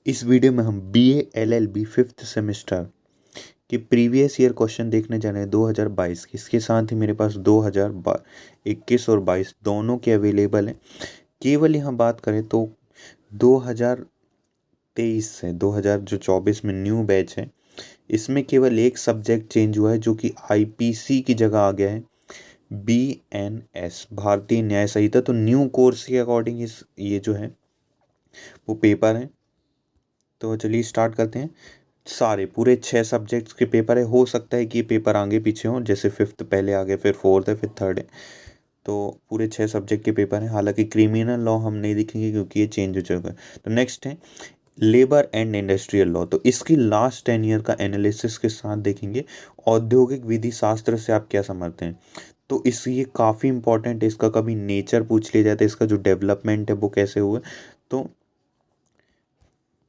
इस वीडियो में हम BA LLB 5th सेमेस्टर के प्रीवियस ईयर क्वेश्चन देखने जा रहे हैं 2022 के। इसके साथ ही मेरे पास 2021 और 22 दोनों के अवेलेबल हैं। केवल यहाँ बात करें तो 2023 से 2024 में न्यू बैच है, इसमें केवल एक सब्जेक्ट चेंज हुआ है जो कि IPC की जगह आ गया है BNS, भारतीय न्याय संहिता। तो न्यू कोर्स के अकॉर्डिंग ये जो है वो पेपर है। तो चलिए स्टार्ट करते हैं। सारे पूरे 6 सब्जेक्ट्स के पेपर है। हो सकता है कि ये पेपर आगे पीछे हों, जैसे 5th पहले आ गए, फिर 4th है, फिर 3rd है। तो पूरे 6 सब्जेक्ट के पेपर हैं। हालांकि क्रिमिनल लॉ हम नहीं देखेंगे क्योंकि ये चेंज हो चुका है। तो नेक्स्ट है लेबर एंड इंडस्ट्रियल लॉ। तो इसकी लास्ट 10 ईयर का एनालिसिस के साथ देखेंगे। औद्योगिक विधि शास्त्र से आप क्या समझते हैं। तो ये काफ़ी इंपॉर्टेंट है। इसका कभी नेचर पूछ लिया जाता है, इसका जो डेवलपमेंट है वो कैसे हुआ।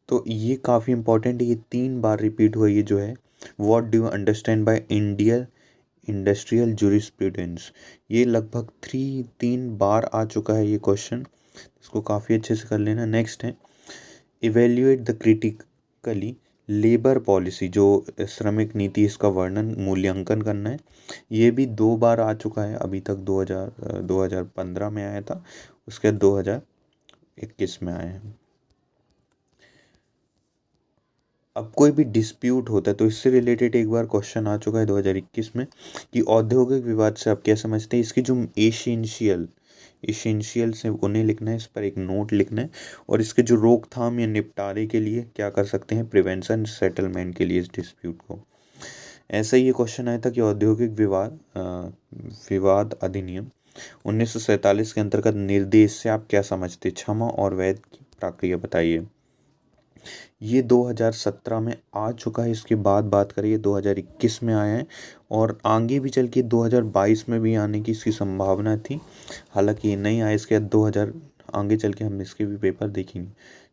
तो ये काफ़ी इंपॉर्टेंट है। ये 3 बार रिपीट हुआ ये जो है। What do you understand by Indian industrial jurisprudence. ये लगभग 3 बार आ चुका है ये क्वेश्चन। इसको काफ़ी अच्छे से कर लेना। नेक्स्ट है evaluate the critically labour policy, जो श्रमिक नीति, इसका वर्णन मूल्यांकन करना है। ये भी 2 बार आ चुका है अभी तक। 2015 में आया था, उसके बाद 2021 में आया है। अब कोई भी डिस्प्यूट होता है तो इससे रिलेटेड एक बार क्वेश्चन आ चुका है 2021 में कि औद्योगिक विवाद से आप क्या समझते हैं। इसकी जो एसेंशियल से उन्हें लिखना है, इस पर एक नोट लिखना है। और इसके जो रोकथाम या निपटारे के लिए क्या कर सकते हैं, प्रिवेंशन सेटलमेंट के लिए इस डिस्प्यूट को। ऐसा ही ये क्वेश्चन आया था कि औद्योगिक विवाद अधिनियम 1947 के अंतर्गत निर्देश से आप क्या समझते, क्षमा और वैध की प्रक्रिया बताइए। ये 2017 में आ चुका है। इसके बाद बात करिए 2021 में आया है और आगे भी चल के 2022 में भी आने की इसकी संभावना थी। हालांकि ये नहीं आया। इसके बाद 2000 आगे चल के हम इसके भी पेपर देखेंगे।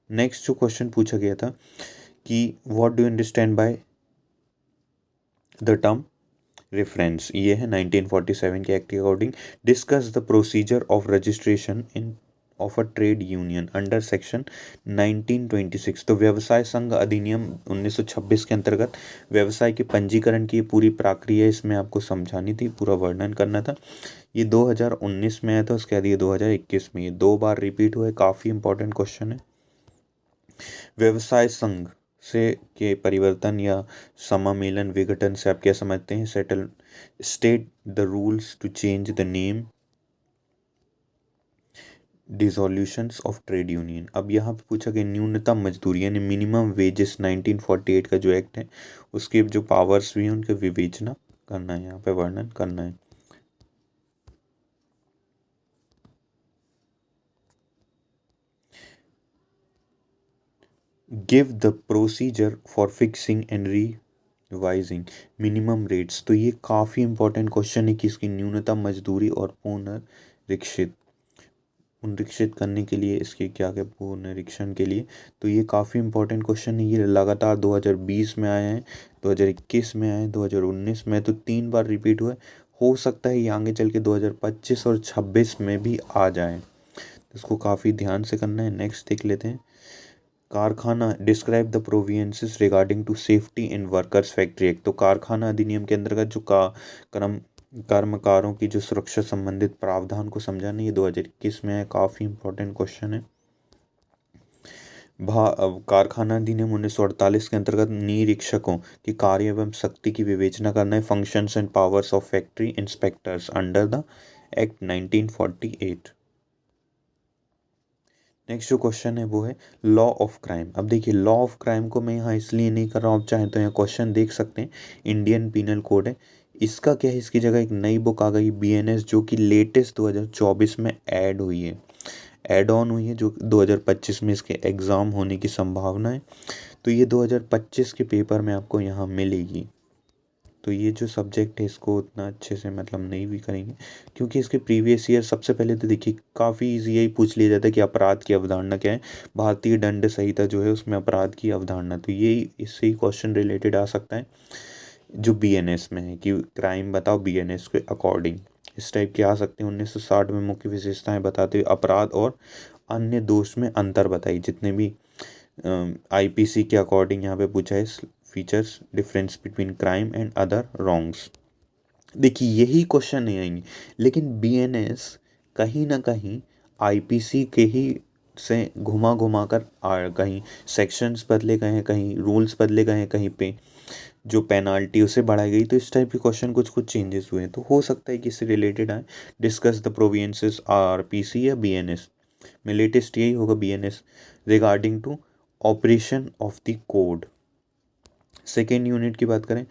नेक्स्ट जो क्वेश्चन पूछा गया था कि what do you understand by the term reference, ये है 1947 के एक्ट के according. Discuss the procedure of registration in of a trade union under section 1926। तो व्यवसाय संघ अधिनियम 1926 के अंतर्गत व्यवसाय के पंजीकरण की पूरी प्रक्रिया इसमें आपको समझानी थी, पूरा वर्णन करना था। ये 2019 में आया था, उसके बाद ये 2021 में। ये 2 बार रिपीट हुआ है। काफ़ी इंपॉर्टेंट क्वेश्चन है। व्यवसाय संघ से के परिवर्तन या समामेलन विघटन से आप क्या समझते हैं। State the rules to change the name dissolutions of trade union. अब यहाँ पे पूछा गया न्यूनतम मजदूरी यानी मिनिमम वेजेस 1948 का जो एक्ट है, उसके जो पावर्स भी हैं उनके विवेचना करना है, यहाँ पे वर्णन करना है। Give the procedure for fixing and revising minimum rates. तो ये काफ़ी इंपॉर्टेंट क्वेश्चन है कि इसकी न्यूनतम मजदूरी और पुनरीक्षित करने के लिए इसके क्या क्या पुनरीक्षण के लिए। तो ये काफ़ी इंपॉर्टेंट क्वेश्चन है। ये लगातार 2020 में आए हैं, 2021 में आए हैं, 2019 में। तो 3 बार रिपीट हुआ है। हो सकता है ये आगे चल के 2025 और 26 में भी आ जाए। इसको काफ़ी ध्यान से करना है। नेक्स्ट देख लेते हैं। कारखाना describe the provisions regarding to safety in workers factory act. तो कारखाना अधिनियम के अंतर्गत जो कर्मकारों की जो सुरक्षा संबंधित प्रावधान को समझाना, ये 2021 में है। काफ़ी इंपॉर्टेंट क्वेश्चन है। कारखाना अधिनियम 1948 के अंतर्गत निरीक्षकों की कार्य एवं शक्ति की विवेचना करना है। Functions and powers of factory inspectors under the act 1948। Next जो क्वेश्चन है वो है लॉ ऑफ क्राइम। अब देखिए लॉ ऑफ क्राइम को मैं यहाँ इसलिए नहीं कर रहा हूँ, आप चाहें तो यहाँ क्वेश्चन देख सकते हैं। इंडियन पीनल कोड है, इसका क्या है, इसकी जगह एक नई बुक आ गई BNS, जो कि लेटेस्ट 2024 में ऐड हुई है, ऐड ऑन हुई है, जो 2025 में इसके एग्ज़ाम होने की संभावना है। तो ये 2025 के पेपर में आपको यहाँ मिलेगी। तो ये जो सब्जेक्ट है इसको उतना अच्छे से मतलब नहीं भी करेंगे क्योंकि इसके प्रीवियस ईयर सबसे पहले तो देखिए काफ़ी ईजी यही पूछ लिया जाता है कि अपराध की अवधारणा क्या है। भारतीय दंड संहिता जो है उसमें अपराध की अवधारणा, तो ये इससे ही क्वेश्चन रिलेटेड आ सकता है जो BNS में है कि क्राइम बताओ BNS के अकॉर्डिंग। इस टाइप के आ सकते हैं। 1960 में मुख्य विशेषताएं बताते हुए अपराध और अन्य दोष में अंतर बताई। जितने भी आईपीसी के अकॉर्डिंग यहाँ पे पूछा है features difference between crime and other wrongs. देखिए यही क्वेश्चन नहीं आएंगे, लेकिन बीएनएस कहीं ना कहीं आईपीसी के ही से घुमा घुमा कर कहीं सेक्शंस बदले गए हैं, कहीं रूल्स बदले गए हैं, कहीं पे जो पेनाल्टी उसे बढ़ाई गई, तो इस टाइप के क्वेश्चन कुछ कुछ चेंजेस हुए हैं, तो हो सकता है कि इससे रिलेटेड आए। डिस्कस द प्रोविंसेस आरपीसी या बीएनएस में लेटेस्ट यही होगा, BNS regarding to operation of the code. Second unit की बात करें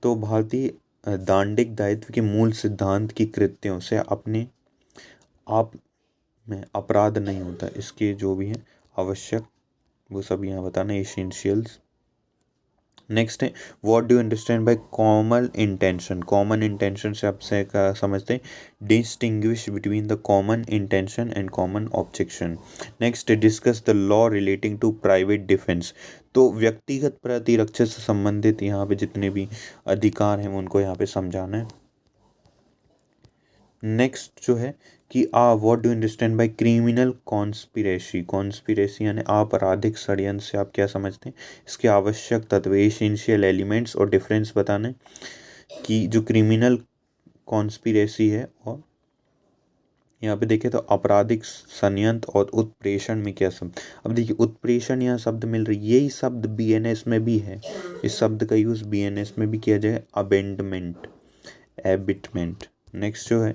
तो भारतीय दांडिक दायित्व के मूल सिद्धांत की कृत्यों से अपने आप में अपराध नहीं होता, इसके जो भी हैं आवश्यक वो सब यहाँ बताना, एसेंशियल्स। नेक्स्ट है what do understand by common intention. Common intention से आपसे समझते हैं distinguish between the common intention and common objection. Next discuss the law relating to private defence. तो व्यक्तिगत प्रतिरक्षा से संबंधित यहाँ पे जितने भी अधिकार हैं उनको यहाँ पे समझाना है। नेक्स्ट जो है कि what do understand bye criminal conspiracy. Conspiracy यानी आपराधिक षड्यंत्र से आप क्या समझते हैं, इसके आवश्यक तत्व, एसेंशियल एलिमेंट्स और डिफरेंस बताना है कि जो क्रिमिनल कॉन्स्पिरेसी है और यहाँ पे देखें तो आपराधिक षड्यंत्र और उत्प्रेषण में क्या शब्द। अब देखिए उत्प्रेषण यहाँ शब्द मिल रही, यही शब्द बीएनएस में भी है, इस शब्द का यूज़ बीएनएस में भी किया जाए, अबेंडमेंट, एबिटमेंट। नेक्स्ट जो है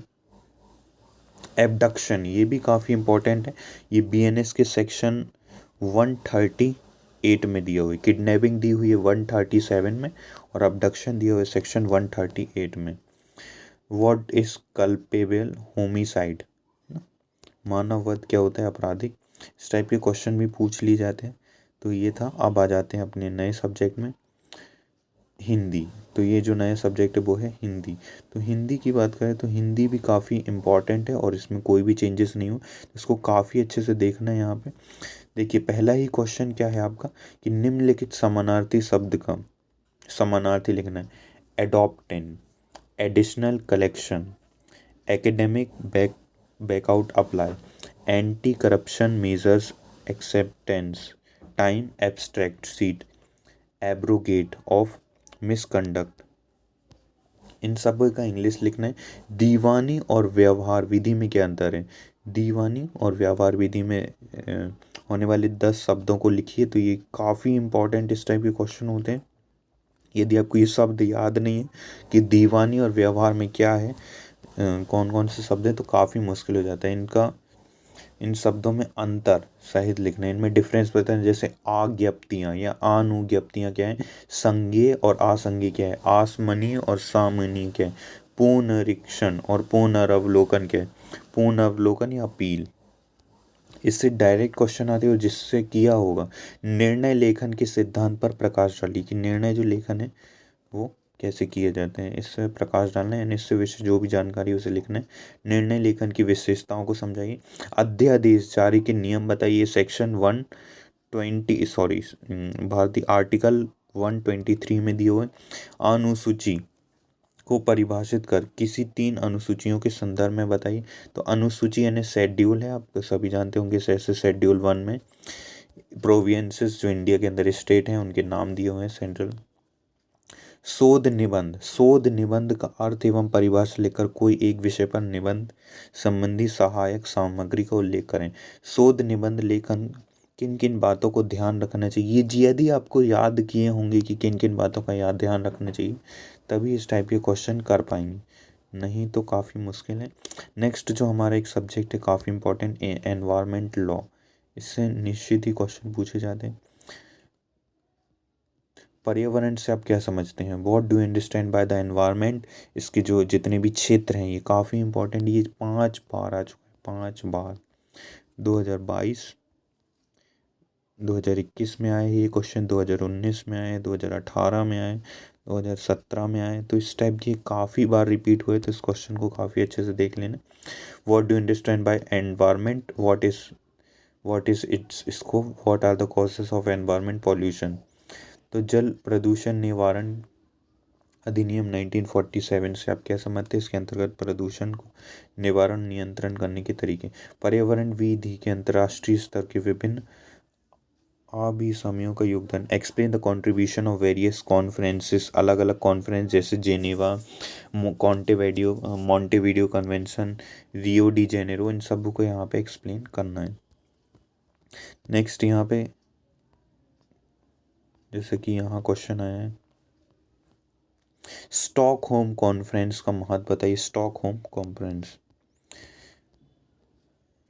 एबडक्शन, ये भी काफ़ी इंपॉर्टेंट है, ये बीएनएस के सेक्शन 138 में दिया हुआ है। किडनैपिंग दी हुई है 137 में और अबडक्शन दिया हुआ है सेक्शन 138 में। व्हाट इज कल्पेबल होमिसाइड, मानव वध क्या होता है, आपराधिक। इस टाइप के क्वेश्चन भी पूछ लिए जाते हैं। तो ये था, अब आ जाते हैं अपने नए सब्जेक्ट में, हिंदी। तो ये जो नया सब्जेक्ट है वो है हिंदी। तो हिंदी की बात करें तो हिंदी भी काफ़ी इम्पॉर्टेंट है और इसमें कोई भी चेंजेस नहीं हो, इसको काफ़ी अच्छे से देखना है। यहाँ पे देखिए पहला ही क्वेश्चन क्या है आपका कि निम्नलिखित समानार्थी शब्द का समानार्थी लिखना है। Adoption, additional collection, academic backout apply, anti corruption measures acceptance, time abstract seat, abrogate of misconduct. इन सब का इंग्लिश लिखना है। दीवानी और व्यवहार विधि में क्या अंतर है, दीवानी और व्यवहार विधि में होने वाले 10 शब्दों को लिखिए। तो ये काफ़ी इंपॉर्टेंट इस टाइप के क्वेश्चन होते हैं। यदि आपको ये शब्द याद नहीं है कि दीवानी और व्यवहार में क्या है, कौन कौन से शब्द हैं, तो काफ़ी मुश्किल हो जाता है इनका, इन शब्दों में अंतर सहित लिखना है। इनमें डिफरेंस बताएं, जैसे आज्ञप्तियाँ या अनुज्ञप्तियाँ क्या है, संज्ञेय और असंज्ञेय क्या है, आसमनीय और सामान्य क्या है, पुनरीक्षण और पुनरावलोकन क्या है, पुनरावलोकन या अपील। इससे डायरेक्ट क्वेश्चन आते हैं और जिससे किया होगा निर्णय लेखन के सिद्धांत पर प्रकाश डालिए कि निर्णय जो लेखन है वो कैसे किए जाते हैं, इससे प्रकाश डालना है, यानी इससे विशेष जो भी जानकारी उसे लिखना है। निर्णय लेखन की विशेषताओं को समझाइए। अध्यादेश जारी के नियम बताइए, सेक्शन 120 सॉरी भारतीय आर्टिकल 123 में दिए हुए। अनुसूची को परिभाषित कर किसी 3 अनुसूचियों के संदर्भ में बताइए। तो अनुसूची यानी शेड्यूल है, आप तो सभी जानते होंगे, जैसे शेड्यूल 1 में प्रोविंसेस जो इंडिया के अंदर स्टेट हैं उनके नाम दिए हुए हैं, सेंट्रल। शोध निबंध, शोध निबंध का अर्थ एवं परिभाषा लेकर कोई एक विषय पर निबंध संबंधी सहायक सामग्री का उल्लेख करें। शोध निबंध लेखन किन किन बातों को ध्यान रखना चाहिए, ये यदि आपको याद किए होंगे कि किन किन बातों का याद ध्यान रखना चाहिए, तभी इस टाइप के क्वेश्चन कर पाएंगे, नहीं तो काफ़ी मुश्किल है। नेक्स्ट जो हमारा एक सब्जेक्ट है काफ़ी इंपॉर्टेंट, एनवायरमेंट लॉ, इससे निश्चित ही क्वेश्चन पूछे जाते हैं। पर्यावरण से आप क्या समझते हैं, what do understand by the environment. इसके जो जितने भी क्षेत्र हैं ये काफ़ी इंपॉर्टेंट, ये 5 बार आ चुका है, 5 बार। 2022, 2021 में आए ये क्वेश्चन, 2019 में आए, 2018 में आए, 2017 में आए, तो इस टाइप के काफ़ी बार रिपीट हुए, तो इस क्वेश्चन को काफ़ी अच्छे से देख लेना। What do understand by environment, what is its scope, what are the causes of environment pollution. तो जल प्रदूषण निवारण अधिनियम 1947 से आप क्या समझते हैं, इसके अंतर्गत प्रदूषण को निवारण नियंत्रण करने के तरीके। पर्यावरण विधि के अंतर्राष्ट्रीय स्तर के विभिन्न भी समयों का योगदान। Explain the contribution of various conferences, अलग अलग कॉन्फ्रेंस जैसे Geneva, Montevideo convention, Rio de Janeiro, इन सब को यहाँ पे एक्सप्लेन करना है। नेक्स्ट यहाँ पे जैसे कि यहाँ क्वेश्चन आया है, स्टॉकहोम कॉन्फ्रेंस का महत्व बताइए। Stockholm conference.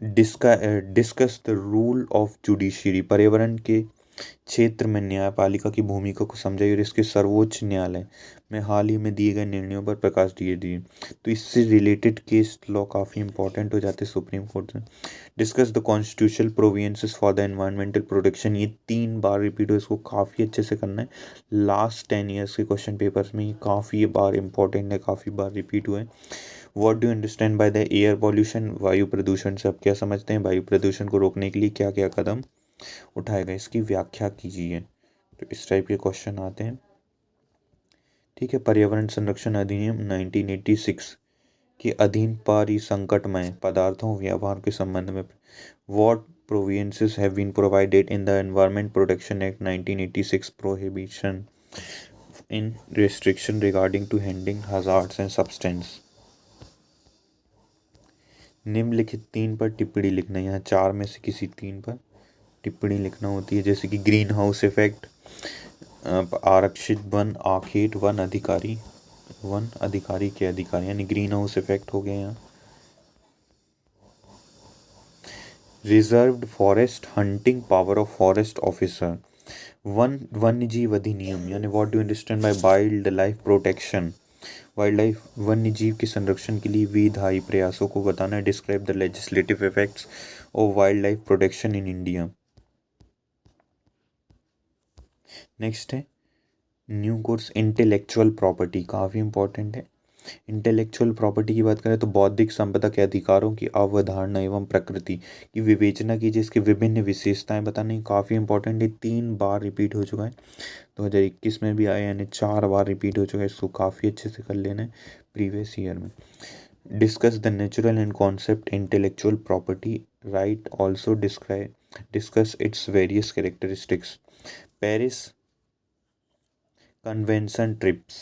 Discuss the rule of judiciary, पर्यावरण के क्षेत्र में न्यायपालिका की भूमिका को समझाइए और इसके सर्वोच्च न्यायालय में हाल ही में दिए गए निर्णयों पर प्रकाश दिए। तो इससे रिलेटेड केस लॉ काफ़ी इंपॉर्टेंट हो जाते हैं सुप्रीम कोर्ट में। Discuss the constitutional provisions for the environmental protection, ये 3 बार रिपीट हो, इसको काफ़ी अच्छे से करना है। लास्ट 10 ईयर्स के क्वेश्चन पेपर्स में ये काफ़ी बार इंपॉर्टेंट है, काफ़ी बार रिपीट हुए। What do understand by the air pollution, वायु प्रदूषण से आप क्या समझते हैं? वायु प्रदूषण को रोकने के लिए क्या क्या कदम उठाएगा, इसकी व्याख्या कीजिए। तो इस टाइप के क्वेश्चन आते हैं। ठीक है। पर्यावरण संरक्षण अधिनियम 1986 के अधीन परिसंकटमय पदार्थों व्यवहार के संबंध में what provisions have been provided in the environment protection act 1986, prohibition in restriction regarding to handling hazards and substance। निम्नलिखित 3 पर टिप्पणी लिखना है। यहाँ 4 में से किसी 3 पर टिप्पणी लिखना होती है, जैसे कि ग्रीन हाउस इफेक्ट, आरक्षित वन आखेट, वन अधिकारी के अधिकार, यानी ग्रीन हाउस इफेक्ट हो गया यहाँ। Reserved forest hunting power of forest officer, वन्य जीव अधिनियम, यानी what do understand bye wild life protection, wild life वन्य जीव के संरक्षण के लिए विधायी प्रयासों को बताना है। Describe the legislative effects of wild life protection in India. Next है न्यू कोर्स इंटेलेक्चुअल प्रॉपर्टी, काफ़ी इंपॉर्टेंट है। इंटेलेक्चुअल प्रॉपर्टी की बात करें तो बौद्धिक संपदा के अधिकारों की अवधारणा एवं प्रकृति की विवेचना कीजिए, इसकी विभिन्न विशेषताएं बतानी, काफ़ी इंपॉर्टेंट है। 3 बार रिपीट हो चुका है, 2021 में भी आया, यानी 4 बार रिपीट हो चुका है, इसको काफ़ी अच्छे से कर लेना है प्रीवियस ईयर में। Discuss the natural and concept intellectual property right, also discuss its various characteristics. Paris convention TRIPS,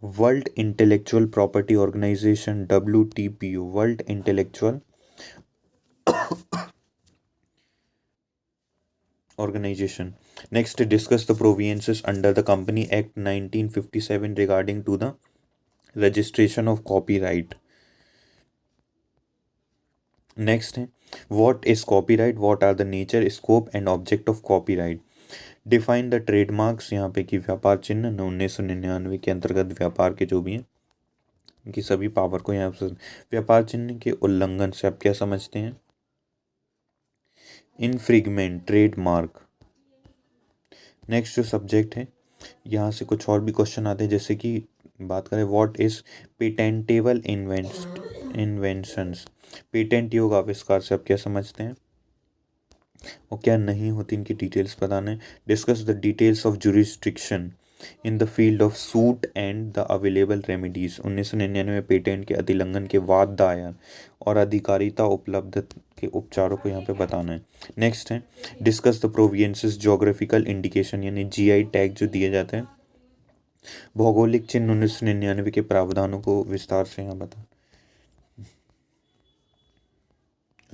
world intellectual property organisation WTPO, world intellectual organization. Next, discuss the provisions under the Company Act 1957 regarding to the registration of copyright. Next है what is copyright, what are the nature, scope and object of copyright. Define the trademarks, यहाँ पे कि व्यापार चिन्ह 1999 के अंतर्गत व्यापार के जो भी हैं कि सभी पावर को यहाँ पर व्यापार चिन्ह के उल्लंघन से आप क्या समझते हैं? इनफ्रिंगमेंट ट्रेडमार्क। नेक्स्ट जो सब्जेक्ट है यहाँ से कुछ और भी क्वेश्चन आते हैं, जैसे कि बात करें what is patentable inventions, patent योग आविष्कार से आप क्या समझते हैं और क्या नहीं होती, इनकी डिटेल्स बताना है। Discuss the details of jurisdiction in the field of suit and the available remedies, 1999 में पेटेंट के अतिलंघन के वाद दायर और अधिकारिता उपलब्ध के उपचारों को यहाँ पे बताना है। नेक्स्ट है डिस्कस द प्रोवियंसेस जोग्राफिकल इंडिकेशन, यानी GI टैग जो दिए जाते हैं, भौगोलिक चिन्ह 1999 के प्रावधानों को विस्तार से यहाँ बता।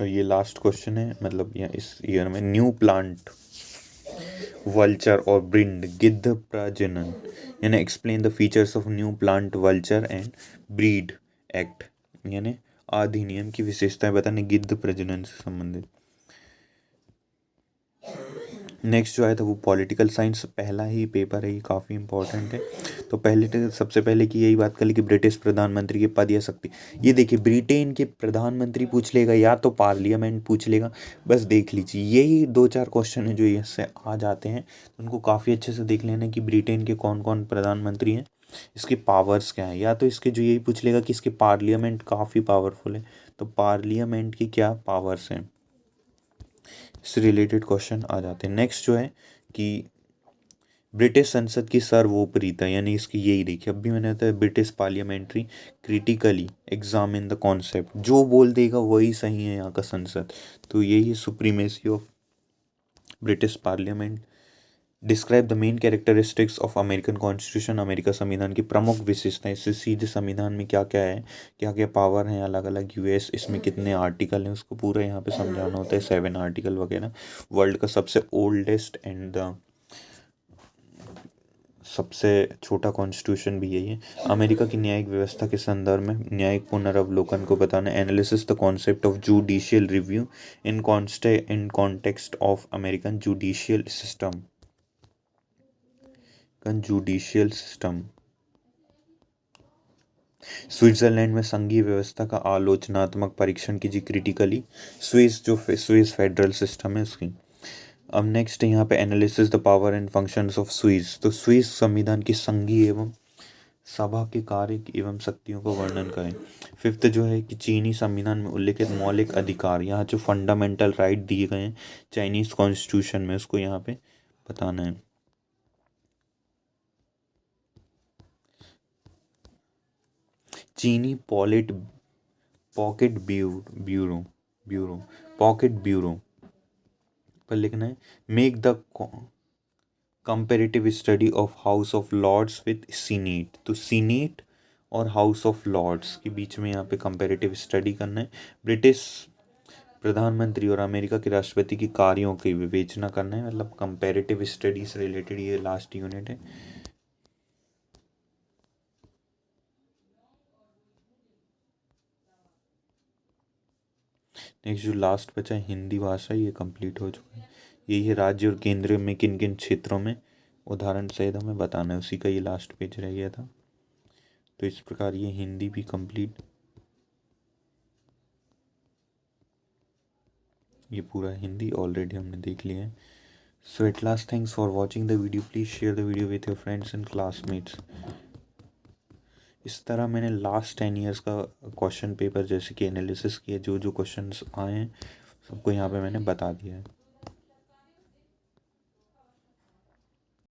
और ये लास्ट क्वेश्चन है, मतलब यहाँ इस ईयर में न्यू प्लांट वल्चर और ब्रीड गिद्ध प्रजनन, यानी explain the features of new plant vulture and breed act, यानी अधिनियम की विशेषताएं बताने गिद्ध प्रजनन से संबंधित। नेक्स्ट जो आया था वो पॉलिटिकल साइंस, पहला ही पेपर है, ये काफ़ी इंपॉर्टेंट है। तो सबसे पहले की यही बात कर ली कि ब्रिटिश प्रधानमंत्री के पद या शक्ति। ये देखिए ब्रिटेन के प्रधानमंत्री पूछ लेगा या तो पार्लियामेंट पूछ लेगा, बस देख लीजिए यही 2-4 क्वेश्चन है जो इससे आ जाते हैं, तो उनको काफ़ी अच्छे से देख लेना कि ब्रिटेन के कौन कौन प्रधानमंत्री हैं, इसके पावर्स क्या हैं। या तो इसके जो यही पूछ लेगा कि इसके पार्लियामेंट काफ़ी पावरफुल है, तो पार्लियामेंट की क्या पावर्स हैं, इससे रिलेटेड क्वेश्चन आ जाते हैं। नेक्स्ट जो है कि ब्रिटिश संसद की सर्वोपरिता, यानी इसकी यही देखिए अब भी मैंने बताया British parliamentary critically examine the concept, जो बोल देगा वही सही है यहाँ का संसद, तो यही supremacy of British parliament. Describe the main characteristics of American constitution, America संविधान की प्रमुख विशेषताएं। इससे सीधे संविधान में क्या क्या है, क्या क्या पावर हैं अलग अलग, यूएस इसमें कितने आर्टिकल हैं उसको पूरा यहाँ पे समझाना होता है, 7 आर्टिकल वगैरह। वर्ल्ड का सबसे ओल्डेस्ट एंड द सबसे छोटा कॉन्स्टिट्यूशन भी यही है। अमेरिका की न्यायिक व्यवस्था के संदर्भ में न्यायिक पुनरावलोकन को बताना। Analysis the concept of judicial review in context of American judicial system. Judicial system. Switzerland में संघीय व्यवस्था का आलोचनात्मक परीक्षण कीजिए क्रिटिकली। स्विस फेडरल सिस्टम है उसकी। अब नेक्स्ट यहाँ पे analysis the power and functions of Swiss. तो स्विस संविधान की संघीय एवं सभा के कार्य एवं शक्तियों का वर्णन करें। फिफ्थ जो है कि चीनी संविधान में उल्लिखित मौलिक अधिकार, यहाँ जो फंडामेंटल राइट दिए गए हैं चाइनीज कॉन्स्टिट्यूशन में, उसको यहाँ पे बताना है। चीनी pocket bureau bureau pocket bureau पर लिखना है। Make the comparative study of House of Lords with Senate. तो सीनेट और हाउस ऑफ लॉर्ड्स के बीच में यहाँ पे कंपेरेटिव स्टडी करना है। ब्रिटिश प्रधानमंत्री और अमेरिका के राष्ट्रपति की कार्यों की विवेचना करना है, मतलब कंपेरेटिव स्टडी से रिलेटेड ये लास्ट यूनिट है। नेक्स्ट जो लास्ट बचा है हिंदी भाषा, ये कंप्लीट हो चुका है। यही है राज्य और केंद्र में किन किन क्षेत्रों में उदाहरण सहित हमें बताना है, उसी का ये लास्ट पेज रह गया था। तो इस प्रकार ये हिंदी भी कंप्लीट, ये पूरा हिंदी ऑलरेडी हमने देख लिया है। So at last thanks for watching the video, please share the video with your friends and classmates. इस तरह मैंने लास्ट 10 ईयर्स का क्वेश्चन पेपर जैसे कि एनालिसिस किया, जो जो क्वेश्चंस आए हैं सबको यहाँ पे मैंने बता दिया है।